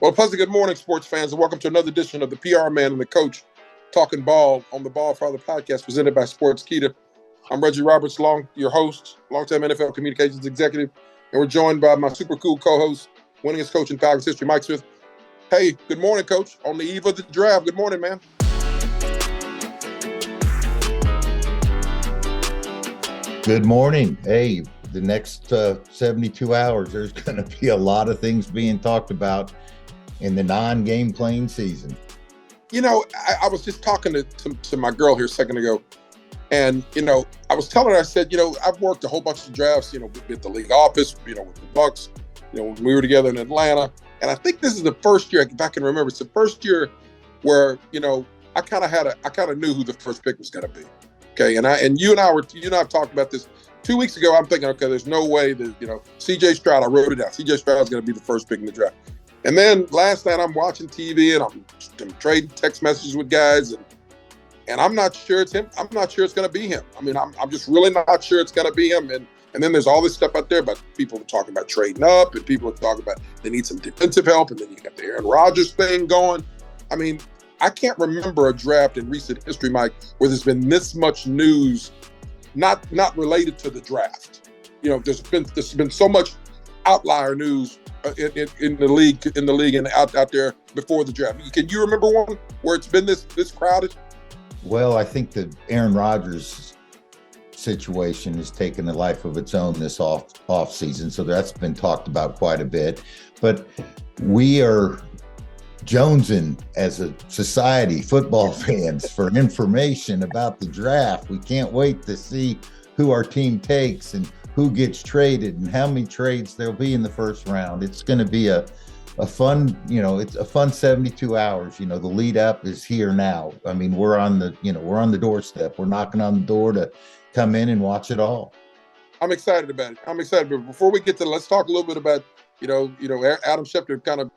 Well, pleasant good morning, sports fans, and welcome to another edition of the PR Man and the Coach Talking Ball on the Ball Father podcast presented by Sportskeeda. I'm Reggie Roberts, your host, longtime NFL communications executive, and we're joined by my super cool co-host, winningest coach in Falcons history, Mike Smith. Hey, good morning, Coach. On the eve of the draft. Good morning, man. Good morning. Hey, the next 72 hours, there's going to be a lot of things being talked about in the non-game playing season. You know, I was just talking to my girl here a second ago, and, I was telling her, I said, I've worked a whole bunch of drafts, with the league office, with the Bucks, when we were together in Atlanta. And I think this is the first year, if I can remember, it's the first year where, I kind of knew who the first pick was going to be. Okay. And you and I have talked about this 2 weeks ago. I'm thinking, okay, there's no way that, CJ Stroud, I wrote it down. CJ Stroud is going to be the first pick in the draft. And then last night I'm watching TV and I'm trading text messages with guys and I'm not sure it's him. I'm not sure it's going to be him. I mean, I'm just really not sure it's going to be him. And then there's all this stuff out there about people talking about trading up and people are talking about they need some defensive help. And then you got the Aaron Rodgers thing going. I mean, I can't remember a draft in recent history, Mike, where there's been this much news, not related to the draft. There's been so much outlier news in the league and out there before the draft. Can you remember one where it's been this crowded? Well, I think the Aaron Rodgers situation has taken a life of its own this off season, so that's been talked about quite a bit. But we are jonesing as a society, football fans, for information about the draft. We can't wait to see who our team takes and who gets traded and how many trades there'll be in the first round. It's going to be a fun, it's a fun 72 hours. The lead up is here now. I mean, we're on the doorstep. We're knocking on the door to come in and watch it all. I'm excited about it. But before we get to, let's talk a little bit about, Adam Schefter kind of,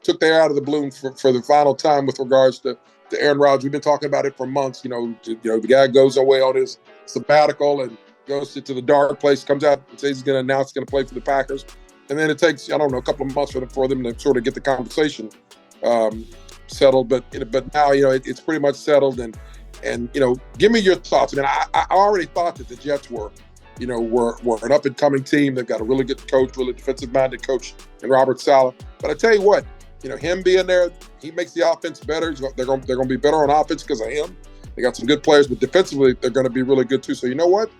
took the air out of the balloon for the final time with regards to Aaron Rodgers. We've been talking about it for months. The guy goes away on his sabbatical and goes to the dark place, comes out and says he's going to announce he's going to play for the Packers. And then it takes, a couple of months for them to sort of get the conversation settled. But now, it's pretty much settled. And give me your thoughts. I mean, I already thought that the Jets were an up-and-coming team. They've got a really good coach, really defensive-minded coach in Robert Saleh. But I tell you what, him being there, he makes the offense better. They're going to be better on offense because of him. They got some good players, but defensively, they're going to be really good too. So you know what?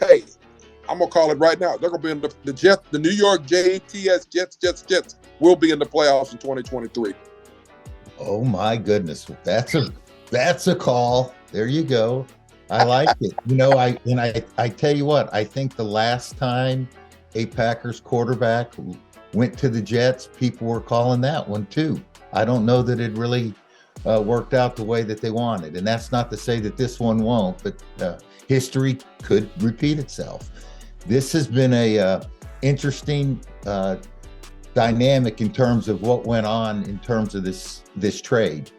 Hey, I'm going to call it right now. They're going to be in the New York Jets will be in the playoffs in 2023. Oh my goodness. That's a call. There you go. I like it. I tell you what, I think the last time a Packers quarterback went to the Jets, people were calling that one too. I don't know that it really worked out the way that they wanted. And that's not to say that this one won't, but history could repeat itself. This has been a interesting dynamic in terms of what went on in terms of this trade.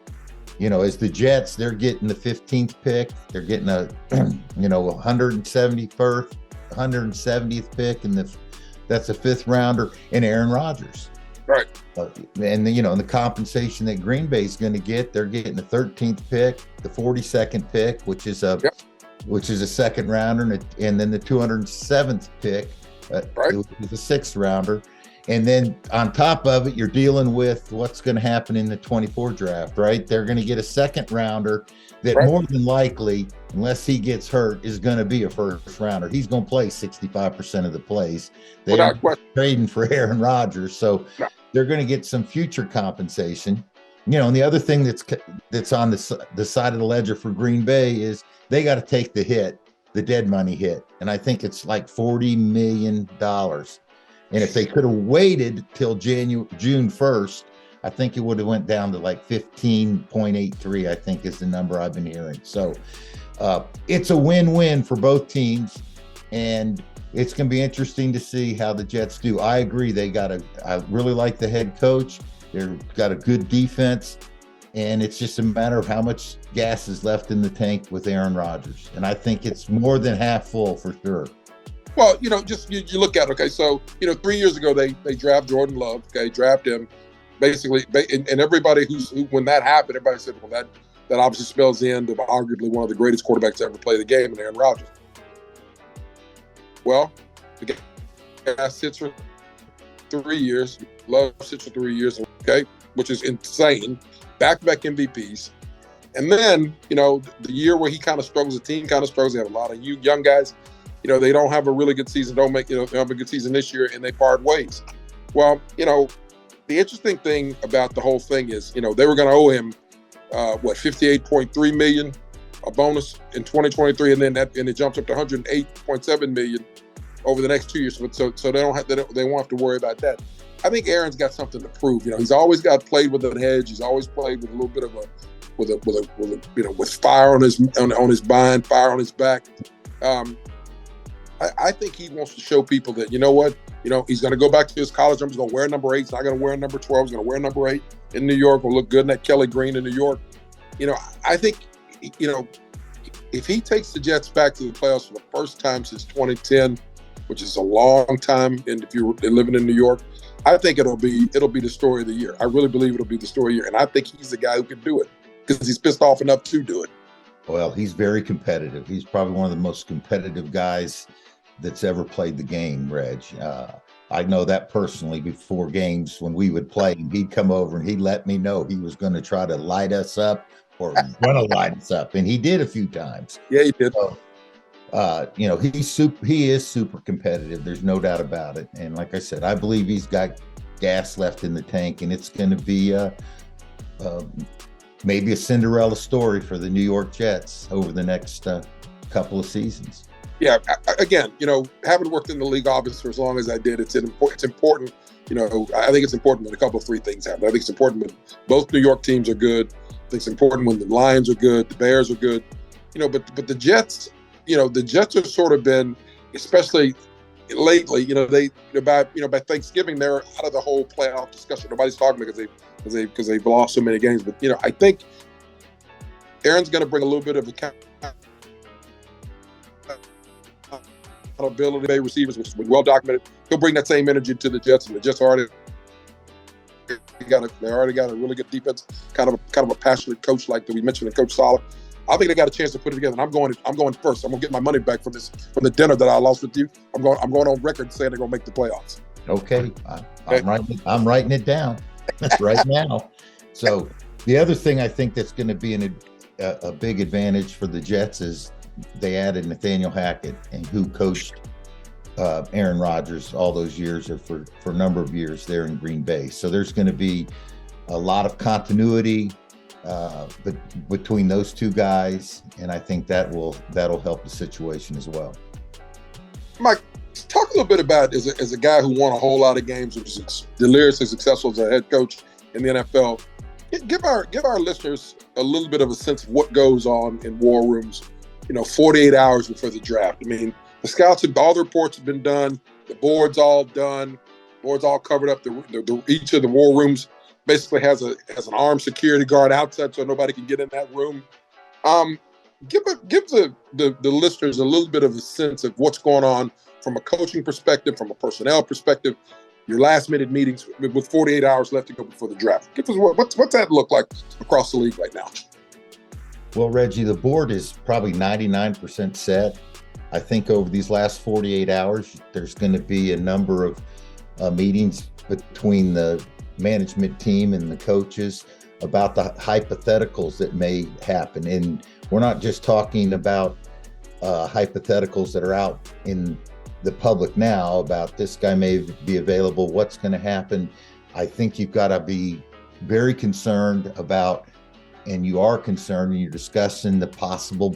As the Jets, they're getting the 15th pick. They're getting a 170th pick, and that's a fifth rounder in Aaron Rodgers. Right. And the compensation that Green Bay is going to get, they're getting the 13th pick, the 42nd pick, which is a second rounder, and then the 207th pick, which is a sixth rounder. And then on top of it, you're dealing with what's going to happen in the 24 draft, right? They're going to get a second rounder that more than likely, unless he gets hurt, is going to be a first rounder. He's going to play 65% of the plays. They're trading for Aaron Rodgers, so they're going to get some future compensation. And the other thing that's on the side of the ledger for Green Bay is they got to take the hit, the dead money hit. And I think it's like $40 million. And if they could have waited till June 1st, I think it would have went down to like 15.83, I think is the number I've been hearing. So it's a win-win for both teams. And it's going to be interesting to see how the Jets do. I agree. I really like the head coach. They've got a good defense. And it's just a matter of how much gas is left in the tank with Aaron Rodgers. And I think it's more than half full for sure. Well, just you look at it, okay, so, 3 years ago, they draft Jordan Love, okay, draft him. basically, and everybody when that happened, everybody said, well, that obviously spells the end of arguably one of the greatest quarterbacks to ever play the game, in Aaron Rodgers. Well, the guy sits for 3 years, Love sits for 3 years, okay, which is insane. Back-to-back MVPs. And then, the year where he kind of struggles, the team kind of struggles. They have a lot of young guys. They don't have a really good season. They have a good season this year, and they part ways. Well, the interesting thing about the whole thing is, they were going to owe him, $58.3 million, a bonus in 2023, and it jumps up to $108.7 million over the next 2 years. So they won't have to worry about that. I think Aaron's got something to prove. He's always played with an edge. He's always played with a little bit of with fire on his mind, fire on his back. I think he wants to show people that, he's going to go back to his college. I'm just going to wear number 8. He's not going to wear number 12. He's going to wear number 8 in New York. Will look good in that Kelly green in New York. I think, if he takes the Jets back to the playoffs for the first time since 2010, which is a long time, and if you're living in New York, I think it'll be the story of the year. I really believe it'll be the story of the year, and I think he's the guy who can do it because he's pissed off enough to do it. Well, he's very competitive. He's probably one of the most competitive guys that's ever played the game, Reg. I know that personally. Before games, when we would play, he'd come over and he'd let me know he was going to try to light us up or going to light us up, and he did a few times. Yeah, he did. So, he is super competitive. There's no doubt about it. And like I said, I believe he's got gas left in the tank, and it's going to be maybe a Cinderella story for the New York Jets over the next couple of seasons. Yeah, again, having worked in the league office for as long as I did, it's important. I think it's important when a couple of three things happen. I think it's important when both New York teams are good. I think it's important when the Lions are good, the Bears are good. But the Jets, the Jets have sort of been, especially lately, they by Thanksgiving they're out of the whole playoff discussion. Nobody's talking because they've lost so many games. But I think Aaron's going to bring a little bit of accountability to receivers, which has been well documented. He'll bring that same energy to the Jets, and the Jets already got a really good defense, kind of a passionate coach like that we mentioned in Coach Saleh. I think they got a chance to put it together. And I'm going first. I'm going to get my money back from the dinner that I lost with you. I'm going on record saying they're going to make the playoffs. Okay, I'm writing it down right now. So the other thing I think that's going to be a big advantage for the Jets is they added Nathaniel Hackett, and who coached Aaron Rodgers all those years, or for a number of years there in Green Bay. So there's going to be a lot of continuity between those two guys, and I think that'll help the situation as well. Mike, talk a little bit about as a guy who won a whole lot of games, which is deliriously successful as a head coach in the NFL. Give our listeners a little bit of a sense of what goes on in war rooms, 48 hours before the draft. I mean, the scouts all the reports have been done, the board's all done, board's all covered up. Each of the war rooms basically has an armed security guard outside so nobody can get in that room. Give the listeners a little bit of a sense of what's going on from a coaching perspective, from a personnel perspective, your last minute meetings with 48 hours left to go before the draft. Give us what's that look like across the league right now? Well, Reggie, the board is probably 99% set. I think over these last 48 hours, there's going to be a number of meetings between the management team and the coaches about the hypotheticals that may happen. And we're not just talking about hypotheticals that are out in the public now about this guy may be available, what's going to happen. I think you've got to be very concerned about, and you are concerned, and you're discussing the possible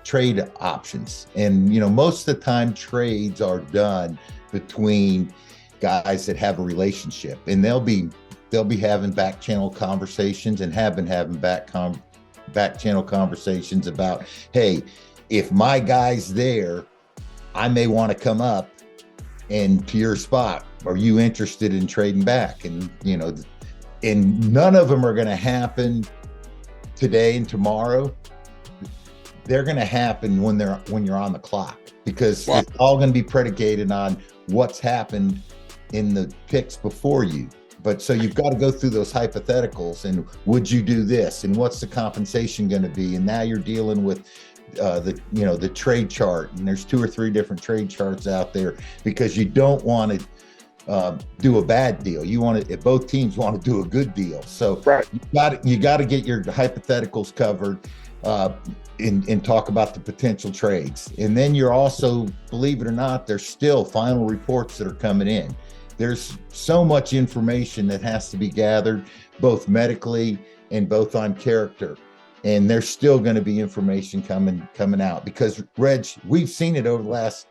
trade options. And, most of the time trades are done between guys that have a relationship, and they'll be having back channel conversations and have been having back channel conversations about, hey, if my guy's there, I may want to come up and to your spot. Are you interested in trading back? And, and none of them are going to happen today and tomorrow. They're going to happen when you're on the clock, because it's all going to be predicated on what's happened in the picks before you. But so you've got to go through those hypotheticals and would you do this and what's the compensation going to be? And now you're dealing with the trade chart, and there's 2 or 3 different trade charts out there because you don't want to do a bad deal. You want to, both teams want to do a good deal. So right. you got to get your hypotheticals covered and talk about the potential trades. And then you're also, believe it or not, there's still final reports that are coming in. There's so much information that has to be gathered, both medically and both on character. And there's still going to be information coming out because, Reg, we've seen it over the last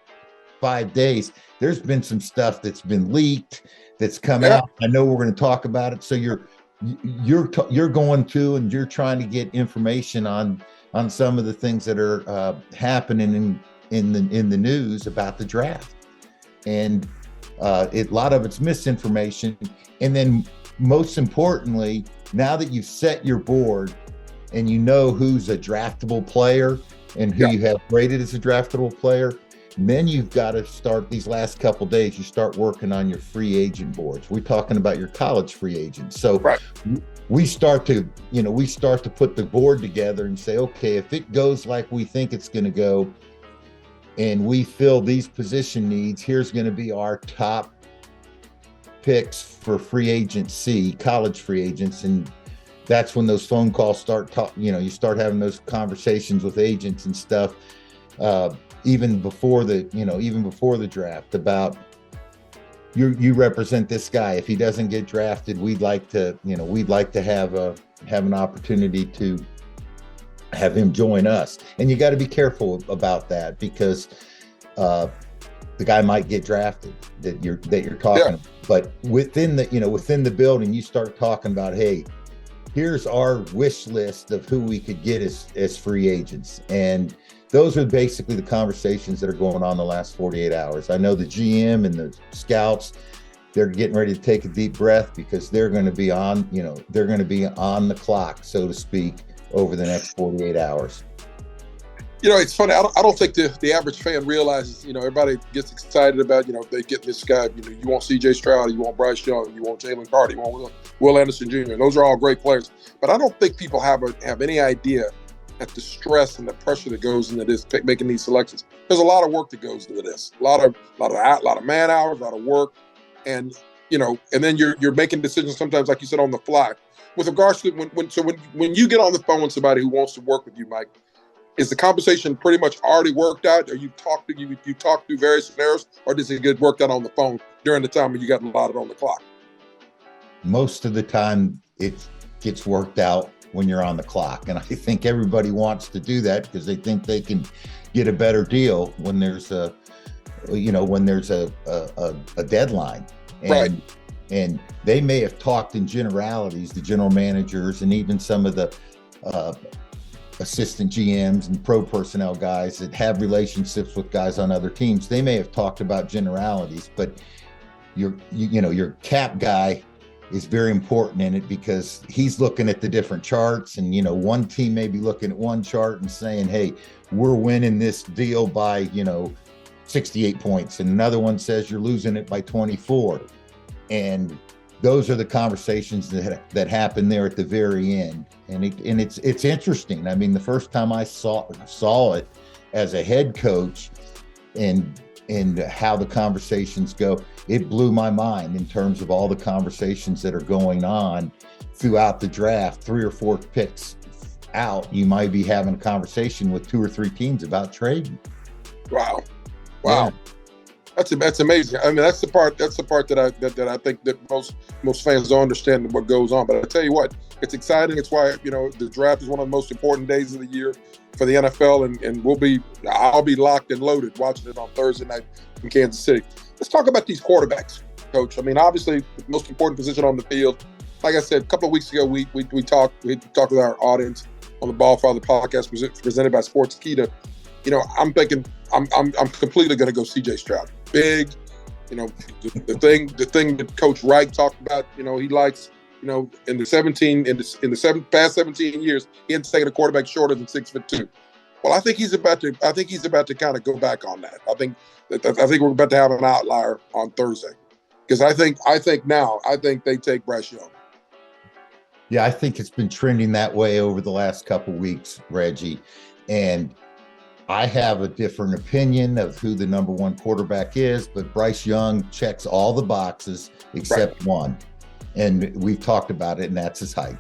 5 days. There's been some stuff that's been leaked, that's come out. I know we're going to talk about it. So you're going to, and you're trying to get information on some of the things that are happening in the news about the draft. And a lot of it's misinformation. And then most importantly, now that you've set your board and you know who's a draftable player and who you have rated as a draftable player, then you've got to start these last couple days. You start working on your free agent boards. We're talking about your college free agents. So we start to put the board together and say, okay, if it goes like we think it's going to go, and we fill these position needs, here's going to be our top picks for free agency, college free agents. And that's when those phone calls start you start having those conversations with agents and stuff, even before the draft about you represent this guy. If he doesn't get drafted, we'd like to have an opportunity to have him join us. And you got to be careful about that because the guy might get drafted that you're talking about. But within the building, you start talking about, hey, here's our wish list of who we could get as free agents. And those are basically the conversations that are going on the last 48 hours. I know the GM and the scouts, they're getting ready to take a deep breath because they're going to be on the clock, so to speak, over the next 48 hours. It's funny. I don't think the average fan realizes, everybody gets excited about, they get this guy, you want CJ Stroud, you want Bryce Young, you want Jalen Carter, you want Will Anderson Jr. And those are all great players. But I don't think people have any idea at the stress and the pressure that goes into this, making these selections. There's a lot of work that goes into this. A lot of man hours, a lot of work. And, and then you're making decisions sometimes, like you said, on the fly. With regards to when you get on the phone with somebody who wants to work with you, Mike, is the conversation pretty much already worked out? Or you talk through various scenarios, or does it get worked out on the phone during the time when you got allotted on the clock? Most of the time, it gets worked out when you're on the clock, and I think everybody wants to do that because they think they can get a better deal when there's a deadline. And they may have talked in generalities, the general managers and even some of the assistant GMs and pro personnel guys that have relationships with guys on other teams. They may have talked about generalities, but your cap guy is very important in it because he's looking at the different charts, and one team may be looking at one chart and saying, hey, we're winning this deal by 68 points, and another one says you're losing it by 24. And those are the conversations that happen there at the very end. And it's interesting. I mean, the first time I saw it as a head coach and how the conversations go, it blew my mind in terms of all the conversations that are going on throughout the draft. 3 or 4 picks out, you might be having a conversation with 2 or 3 teams about trading. Wow. Yeah. That's amazing. I mean, that's the part that I think that most fans don't understand what goes on. But I tell you what, it's exciting. It's why the draft is one of the most important days of the year for the NFL, and I'll be locked and loaded watching it on Thursday night in Kansas City. Let's talk about these quarterbacks, Coach. I mean, obviously, the most important position on the field. Like I said, a couple of weeks ago, we talked with our audience on the Ball Father podcast presented by Sportskeeda. I'm thinking I'm completely going to go CJ Stroud. Big, the thing that Coach Reich talked about. He likes, in the past 17 years, he hasn't taken a quarterback shorter than 6'2". Well, I think he's about to kind of go back on that. I think we're about to have an outlier on Thursday. Because I think they take Bryce Young. Yeah, I think it's been trending that way over the last couple weeks, Reggie. And I have a different opinion of who the number one quarterback is, but Bryce Young checks all the boxes except one. And we've talked about it, and that's his height.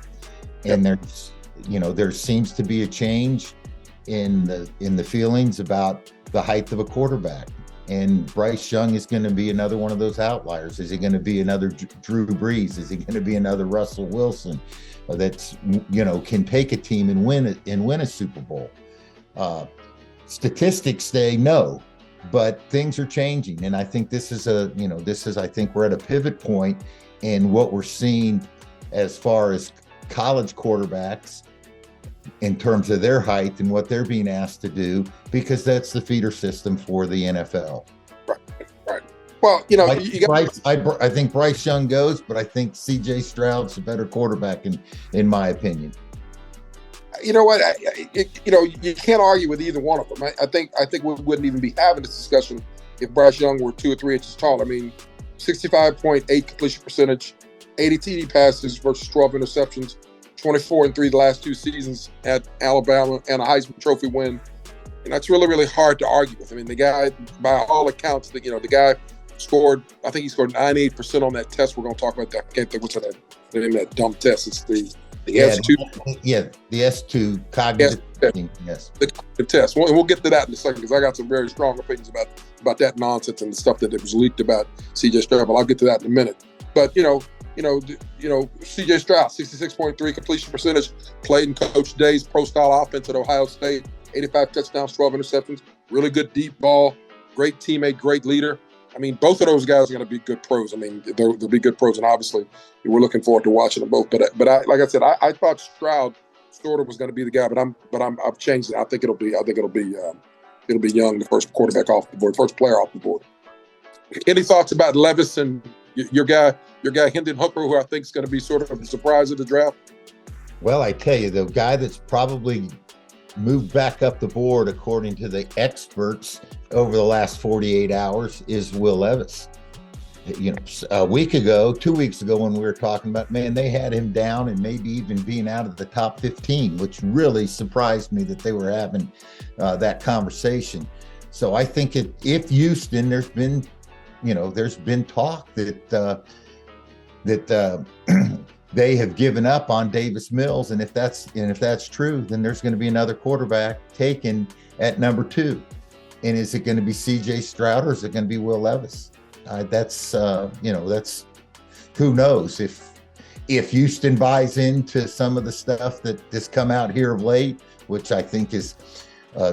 And there seems to be a change in the feelings about the height of a quarterback. And Bryce Young is going to be another one of those outliers. Is he going to be another Drew Brees? Is he going to be another Russell Wilson that's, can take a team and win a Super Bowl? Statistics say no, but things are changing. And I think I think we're at a pivot point in what we're seeing as far as college quarterbacks in terms of their height and what they're being asked to do, because that's the feeder system for the NFL. Right. Well, I think Bryce Young goes, but I think C.J. Stroud's a better quarterback in my opinion. You know what? You can't argue with either one of them. I think we wouldn't even be having this discussion if Bryce Young were 2 or 3 inches tall. I mean, 65.8 completion percentage, 80 TD passes versus 12 interceptions, 24-3 the last 2 seasons at Alabama, and a Heisman Trophy win. And that's really, really hard to argue with. I mean, the guy, by all accounts, the guy scored, I think he scored 98% on that test. We're going to talk about that. I can't think what's the name of that dumb test. It's the S2. The S2 cognitive testing. Yes. The cognitive test. We'll get to that in a second, because I got some very strong opinions about that nonsense and the stuff that was leaked about C.J. Stroud, but I'll get to that in a minute. But, C.J. Stroud, 66.3 completion percentage, played in Coach Day's pro-style offense at Ohio State, 85 touchdowns, 12 interceptions, really good deep ball, great teammate, great leader. I mean, both of those guys are going to be good pros. I mean, they'll be good pros, and obviously we're looking forward to watching them both. But like I said, I thought Stroud sort of was going to be the guy, but I've changed it. I think it'll be Young, the first quarterback off the board, first player off the board. Any thoughts about Levis and your guy Hendon Hooker, who I think is going to be sort of a surprise of the draft? Well, I tell you, the guy that's probably moved back up the board, according to the experts, over the last 48 hours is Will Levis. A week ago, 2 weeks ago, when we were talking about, man, they had him down and maybe even being out of the top 15, which really surprised me that they were having that conversation. So I think if Houston, there's been talk that they have given up on Davis Mills, and if that's true, then there's going to be another quarterback taken at number 2. And is it going to be C.J. Stroud, or is it going to be Will Levis? That's who knows. If Houston buys into some of the stuff that has come out here of late, which I think is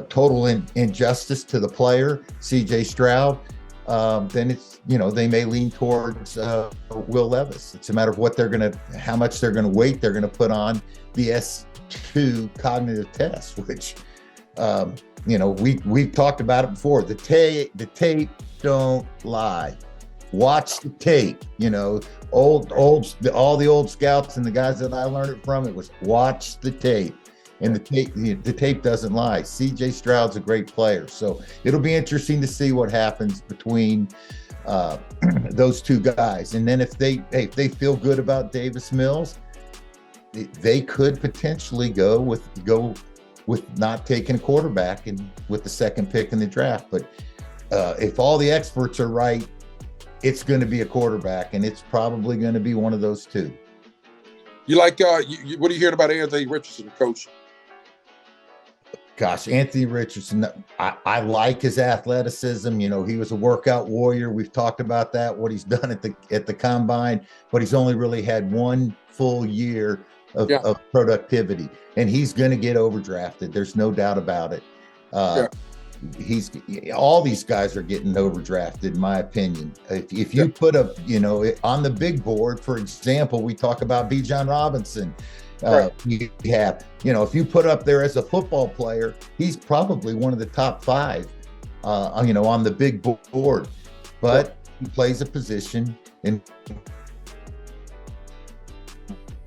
total injustice to the player, C.J. Stroud, then it's, they may lean towards Will Levis. It's a matter of how much they're going to weight they're going to put on the S2 cognitive test, which, we've talked about it before. The tape don't lie. Watch the tape. All the old scouts and the guys that I learned it from, it was watch the tape. And the tape doesn't lie. C.J. Stroud's a great player. So it'll be interesting to see what happens between those two guys. And then if they feel good about Davis Mills, they could potentially go with not taking a quarterback and with the second pick in the draft. But if all the experts are right, it's going to be a quarterback, and it's probably going to be one of those two. You like what are you hearing about Anthony Richardson, Coach? Gosh, Anthony Richardson, I like his athleticism. He was a workout warrior. We've talked about that, what he's done at the combine, but he's only really had one full year of productivity, and he's going to get overdrafted. There's no doubt about it. All these guys are getting overdrafted, in my opinion. If you put up, on the big board, for example, we talk about Bijan Robinson. You have, if you put up there as a football player, he's probably one of the top 5, on the big board. But he plays a position, and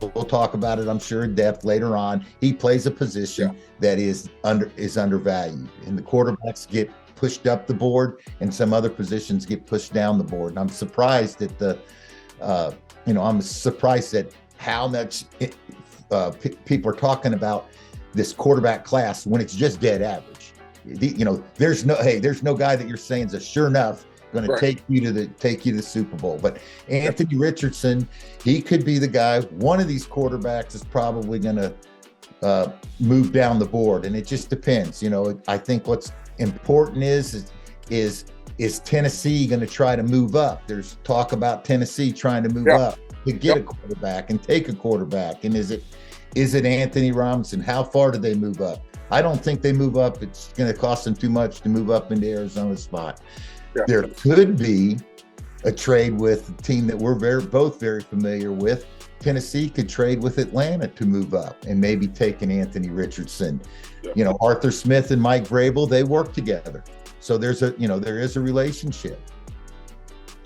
we'll talk about it, I'm sure, in depth later on. He plays a position that is undervalued, and the quarterbacks get pushed up the board and some other positions get pushed down the board. And I'm surprised at I'm surprised at how much people are talking about this quarterback class when it's just dead average. There's no guy that you're saying is a sure enough going to take you to the Super Bowl. But Anthony Richardson, he could be the guy. One of these quarterbacks is probably going to move down the board, and it just depends. I think what's important is Tennessee going to try to move up? There's talk about Tennessee trying to move up to get a quarterback and take a quarterback. And is it Anthony Robinson? How far do they move up? I don't think they move up. It's going to cost them too much to move up into Arizona's spot. Yeah. There could be a trade with a team that we're both very familiar with. Tennessee could trade with Atlanta to move up and maybe take an Anthony Richardson. Yeah. Arthur Smith and Mike Vrabel, they work together. So there is a relationship.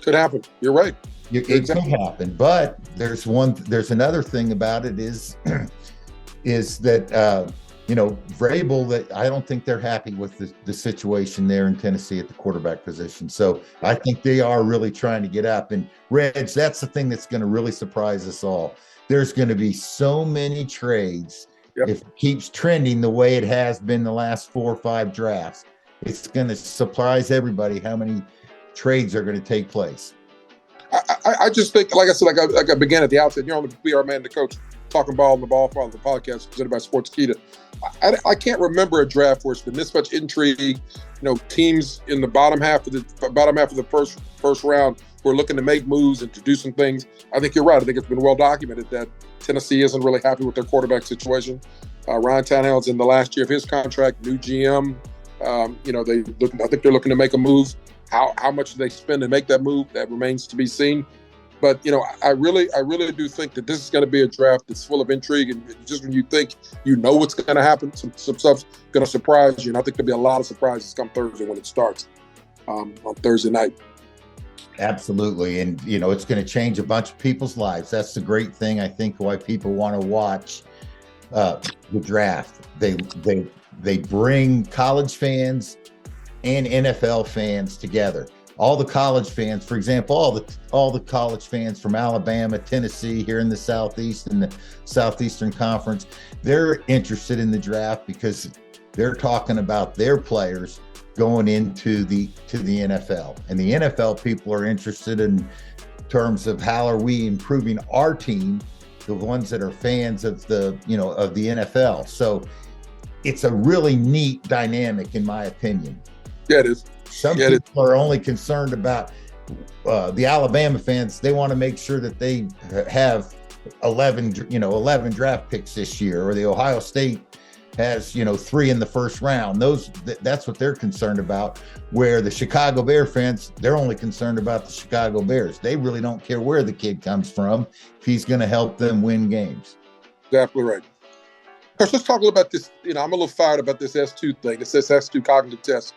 Could happen. You're right. It could happen. But there's another thing about it is that Vrabel, that I don't think they're happy with the situation there in Tennessee at the quarterback position. So I think they are really trying to get up. And Reg, that's the thing that's going to really surprise us all. There's going to be so many trades. If it keeps trending the way it has been the last 4 or 5 drafts, it's going to surprise everybody how many trades are going to take place. I just think, like I said, like I began at the outset, you're on the PR Man, the coach, talking ball on the ball for the podcast presented by Sportskeeda. I can't remember a draft where it's been this much intrigue. Teams in the bottom half of the first round who are looking to make moves and to do some things. I think you're right. I think it's been well documented that Tennessee isn't really happy with their quarterback situation. Ryan Tannehill's in the last year of his contract, new GM. I think they're looking to make a move. How much do they spend to make that move? That remains to be seen. But I really do think that this is going to be a draft that's full of intrigue, and just when you think what's going to happen, some stuff's going to surprise you. And I think there'll be a lot of surprises come Thursday when it starts on Thursday night. Absolutely, and it's going to change a bunch of people's lives. That's the great thing, I think, why people want to watch the draft. They bring college fans and NFL fans together. All the college fans, for example, all the college fans from Alabama, Tennessee, here in the Southeast, in the Southeastern Conference, they're interested in the draft because they're talking about their players going into the NFL. And the NFL people are interested in terms of how are we improving our team, the ones that are fans of the NFL. So it's a really neat dynamic, in my opinion. Yeah, it is. Some people are only concerned about the Alabama fans. They want to make sure that they have 11 draft picks this year, or the Ohio State has 3 in the first round. That's what they're concerned about. Where the Chicago Bear fans, they're only concerned about the Chicago Bears. They really don't care where the kid comes from if he's going to help them win games. Exactly right. Let's talk a little about this. I'm a little fired about this S2 thing. It says S2 cognitive test.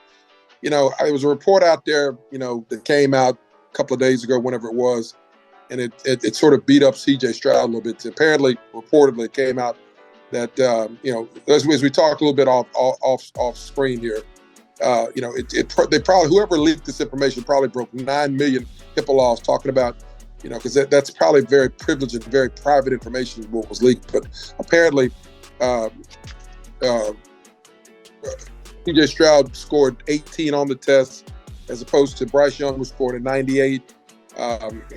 There was a report out there, that came out a couple of days ago, whenever it was, and it sort of beat up C.J. Stroud a little bit. Apparently, reportedly, it came out that as we talked a little bit off screen here, they probably, whoever leaked this information probably broke 9 million HIPAA laws talking about, because that's probably very privileged and very private information what was leaked. But apparently, C.J. Stroud scored 18 on the test, as opposed to Bryce Young, who scored a 98.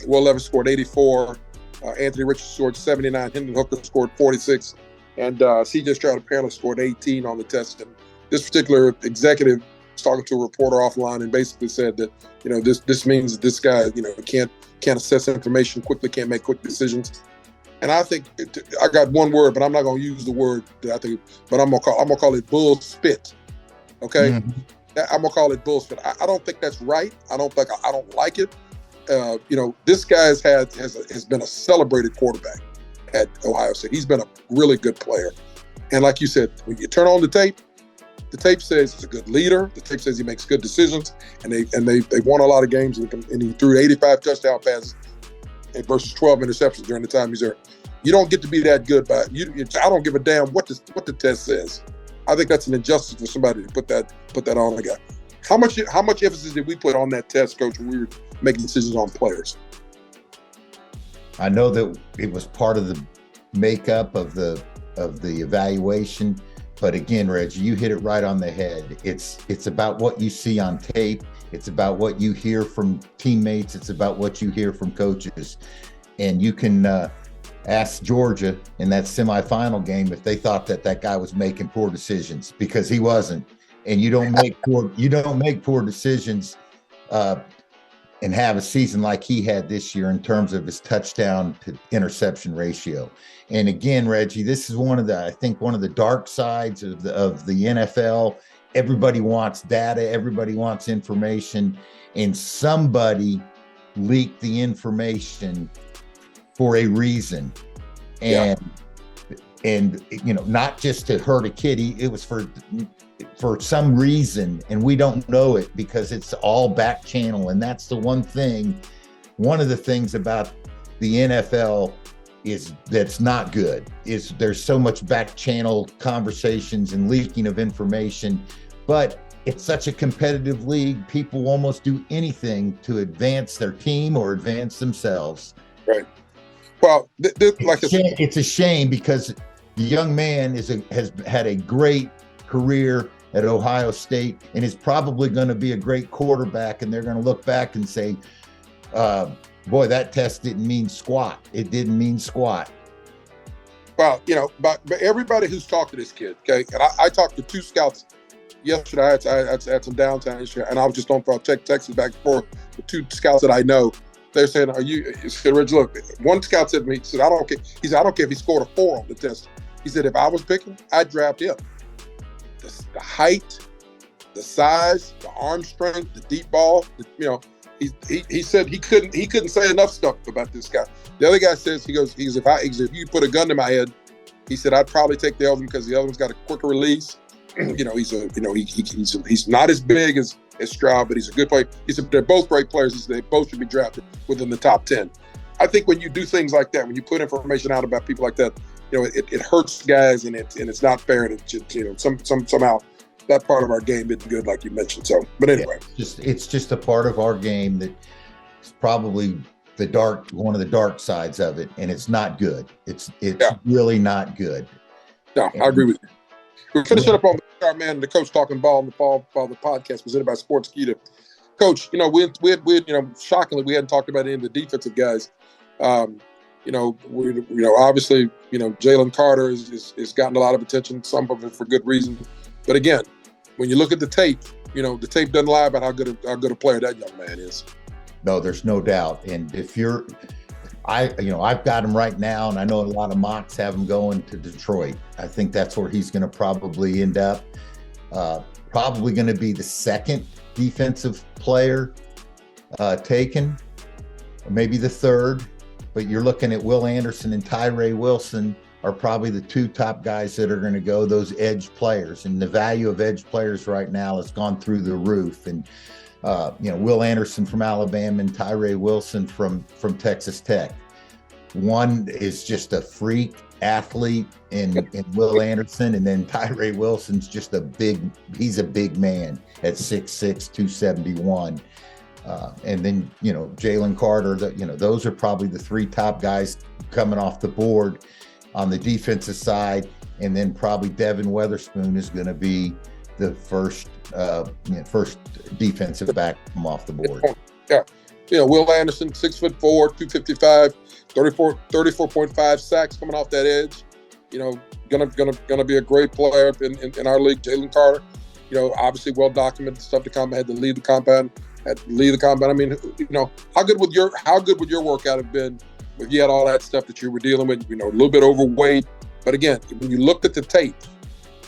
Will Levis scored 84. Anthony Richardson scored 79. Hendon Hooker scored 46. And C.J. Stroud apparently scored 18 on the test. And this particular executive was talking to a reporter offline and basically said that, this means that this guy, can't assess information quickly, can't make quick decisions. And I think I got one word, but I'm not going to use the word that I think, but I'm gonna call it bull spit. Okay, I'm gonna call it bullshit. I don't think that's right. I don't like it. This guy has been a celebrated quarterback at Ohio State. He's been a really good player, and like you said, when you turn on the tape says he's a good leader. The tape says he makes good decisions, and they won a lot of games, and he threw 85 touchdown passes versus 12 interceptions during the time he's there. You don't get to be that good, but I don't give a damn what the test says. I think that's an injustice for somebody to put that on a guy. How much emphasis did we put on that test, Coach, when we were making decisions on players? I know that it was part of the makeup of the evaluation, but again, Reggie, you hit it right on the head. It's about what you see on tape. It's about what you hear from teammates. It's about what you hear from coaches. And you can ask Georgia in that semifinal game if they thought that guy was making poor decisions, because he wasn't. And you don't make poor decisions and have a season like he had this year in terms of his touchdown to interception ratio. And again, Reggie, this is one of the dark sides of the NFL. Everybody wants data, everybody wants information, and somebody leaked the information for a reason. And not just to hurt a kid, it was for some reason, and we don't know it because it's all back channel. And that's one of the things about the NFL is that's not good, is there's so much back channel conversations and leaking of information. But it's such a competitive league, people almost do anything to advance their team or advance themselves. Right. Well, it's a shame, because the young man has had a great career at Ohio State and is probably going to be a great quarterback, and they're going to look back and say, boy, that test didn't mean squat. It didn't mean squat. Well, but everybody who's talked to this kid, okay, and I talked to 2 scouts yesterday. I had some downtime issue, and I was just on Texas back and forth with 2 scouts that I know. They're saying, Rich, look, one scout said to me, he said, I don't care. He said, I don't care if he scored a 4 on the test. He said, if I was picking, I'd draft him. The height, the size, the arm strength, the deep ball, he said he couldn't say enough stuff about this guy. The other guy says, if you put a gun to my head, he said, I'd probably take the other one because the other one's got a quicker release. He's not as big as Stroud, but he's a good player. He said they're both great players. He said they both should be drafted within the top 10. I think when you do things like that, when you put information out about people like that, it hurts guys, and it's not fair, and somehow that part of our game isn't good, like you mentioned. So, but anyway, it's just a part of our game that is probably one of the dark sides of it, and it's not good. It's really not good. No, I agree with you. We're finishing up on our man, the Coach Talking Ball, the podcast presented by Sportskeeda. Coach, we shockingly, we hadn't talked about any of the defensive guys. Obviously, Jalen Carter is gotten a lot of attention, some of it for good reason. But again, when you look at the tape, the tape doesn't lie about how good a player that young man is. No, there's no doubt. And I've got him right now, and I know a lot of mocks have him going to Detroit. I think that's where he's going to probably end up. Probably going to be the second defensive player taken, or maybe the third. But you're looking at Will Anderson and Tyree Wilson are probably the 2 top guys that are going to go, those edge players. And the value of edge players right now has gone through the roof. And Will Anderson from Alabama and Tyree Wilson from Texas Tech. One is just a freak athlete in Will Anderson, and then Tyree Wilson's just he's a big man at 6'6", 271. And then, Jalen Carter, those are probably the 3 top guys coming off the board on the defensive side. And then probably Devin Weatherspoon is going to be the first defensive back come off the board. Yeah. Will Anderson, 6'4", 255, 34.5 sacks coming off that edge. Gonna be a great player in our league. Jalen Carter, obviously well documented stuff to come. Had to lead the compound. I mean, how good would your workout have been if you had all that stuff that you were dealing with? A little bit overweight, but again, when you looked at the tape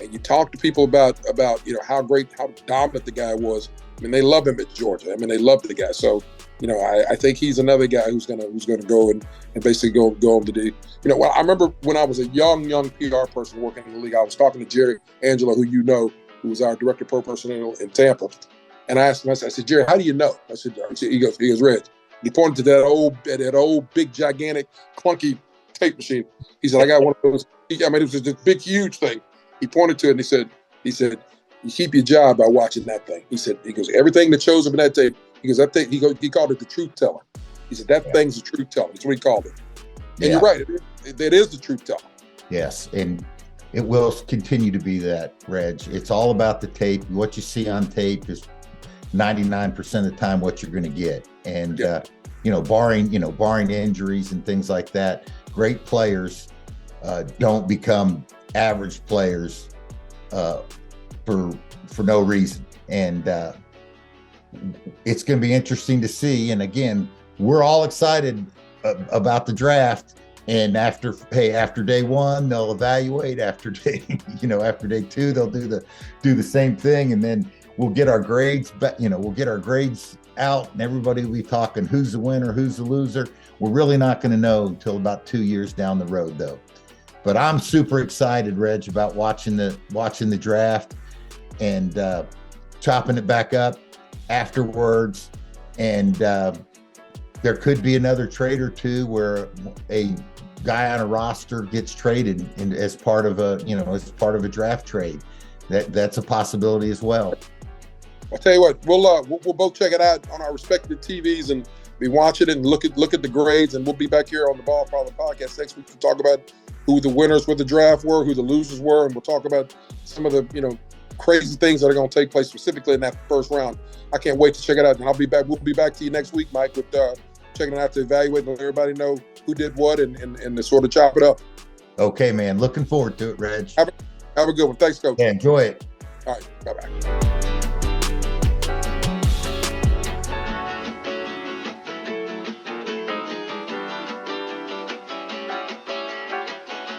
and you talk to people about how dominant the guy was, I mean, they love him at Georgia. I mean, they love the guy. So, I think he's another guy who's gonna go and basically go into the. I remember when I was a young PR person working in the league, I was talking to Jerry Angelo, who was our director of pro personnel in Tampa, and I asked him, I said, Jerry, how do you know? I said, he goes, Reg. He pointed to that old big gigantic clunky tape machine. He said, I got one of those. It was just this big huge thing. He pointed to it and he said, You keep your job by watching that thing. He said, he goes, everything that shows up in that tape, he goes, that thing, he called it the truth teller. He said, that thing's the truth teller. That's what he called it. And you're right. It is the truth teller. Yes. And it will continue to be that, Reg. It's all about the tape. What you see on tape is 99% of the time what you're going to get. And, barring injuries and things like that, great players don't become average players for no reason. And it's going to be interesting to see. And again, we're all excited about the draft. And after day one, they'll evaluate. After day two, they'll do the same thing, and then we'll get our grades. We'll get our grades out, and everybody will be talking who's the winner, who's the loser. We're really not going to know until about 2 years down the road, though. But I'm super excited, Reg, about watching the draft and chopping it back up afterwards, and there could be another trade or two where a guy on a roster gets traded as part of a draft trade. That's a possibility as well. I'll tell you what, we'll both check it out on our respective TVs and be watching it and look at the grades, and we'll be back here on the Ball Father podcast next week to talk about who the winners with the draft were, who the losers were, and we'll talk about some of the crazy things that are going to take place specifically in that first round. I can't wait to check it out, and we'll be back to you next week, Mike, with checking it out to evaluate and let everybody know who did what and to sort of chop it up. Okay, man. Looking forward to it, Reg. Have a good one. Thanks, Coach. Yeah, enjoy it. All right. Bye-bye.